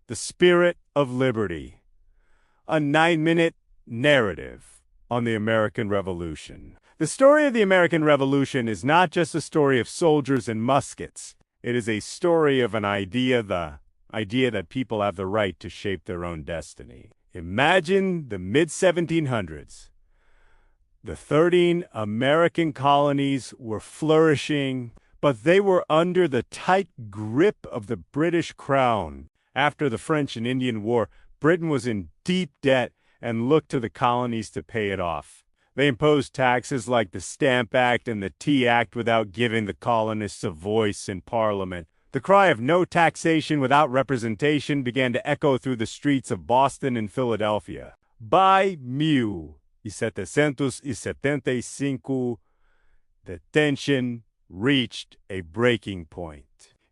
The Spirit of Liberty, a 9-minute narrative on the American Revolution. The story of the American Revolution is not just a story of soldiers and muskets. It is a story of an idea, the idea that people have the right to shape their own destiny. Imagine the mid-1700s. The 13 American colonies were flourishing, but they were under the tight grip of the British Crown. After the French and Indian War, Britain was in deep debt and looked to the colonies to pay it off. They imposed taxes like the Stamp Act and the Tea Act without giving the colonists a voice in Parliament. The cry of no taxation without representation began to echo through the streets of Boston and Philadelphia. By 1775, the tension reached a breaking point.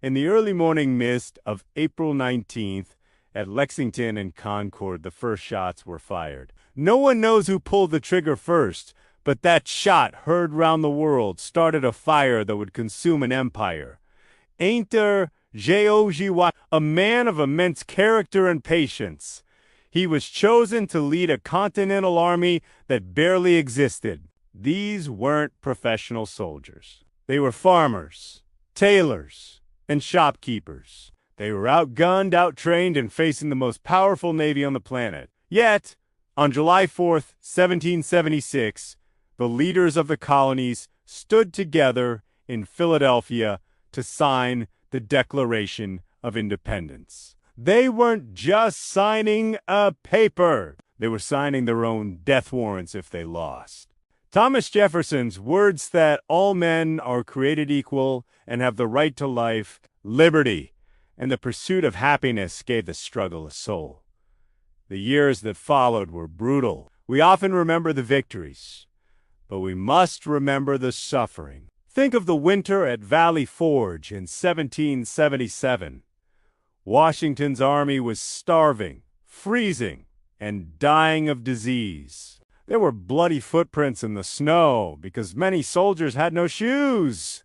In the early morning mist of April 19th, at Lexington and Concord, the first shots were fired. No one knows who pulled the trigger first, but that shot, heard round the world, started a fire that would consume an empire. Enter George Washington, a man of immense character and patience. He was chosen to lead a continental army that barely existed. These weren't professional soldiers. They were farmers, tailors, and shopkeepers. They were outgunned, outtrained, and facing the most powerful navy on the planet. Yet, on July 4th, 1776, the leaders of the colonies stood together in Philadelphia to sign the Declaration of Independence. They weren't just signing a paper. They were signing their own death warrants if they lost. Thomas Jefferson's words that all men are created equal and have the right to life, liberty, and the pursuit of happiness gave the struggle a soul. The years that followed were brutal. We often remember the victories, but we must remember the suffering. Think of the winter at Valley Forge in 1777. Washington's army was starving, freezing, and dying of disease. There were bloody footprints in the snow because many soldiers had no shoes.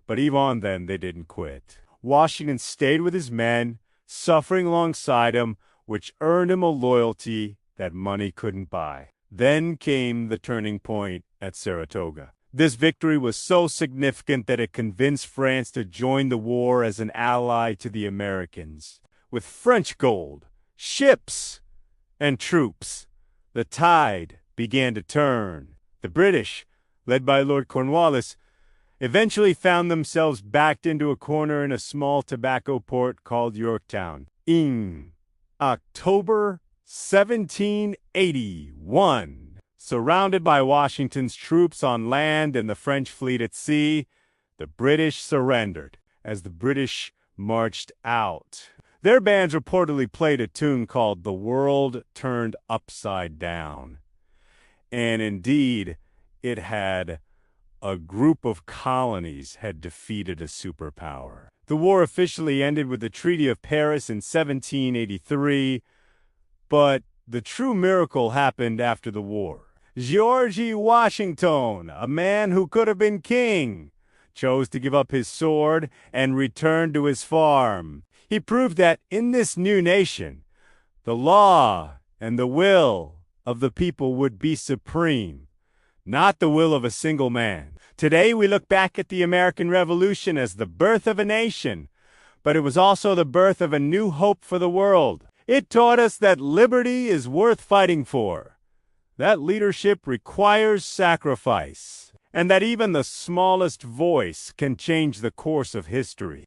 But even then, they didn't quit. Washington stayed with his men, suffering alongside him, which earned him a loyalty that money couldn't buy. Then came the turning point at Saratoga. This victory was so significant that it convinced France to join the war as an ally to the Americans. With French gold, ships, and troops, the tide began to turn. The British, led by Lord Cornwallis, eventually found themselves backed into a corner in a small tobacco port called Yorktown. In October 1781, surrounded by Washington's troops on land and the French fleet at sea, the British surrendered. As the British marched out, their bands reportedly played a tune called "The World Turned Upside Down." And indeed, it had a group of colonies had defeated a superpower. The war officially ended with the Treaty of Paris in 1783, but the true miracle happened after the war. George Washington, a man who could have been king, chose to give up his sword and return to his farm. He proved that in this new nation, the law and the will of the people would be supreme, not the will of a single man. Today, we look back at the American Revolution as the birth of a nation, but it was also the birth of a new hope for the world. It taught us that liberty is worth fighting for, that leadership requires sacrifice, and that even the smallest voice can change the course of history.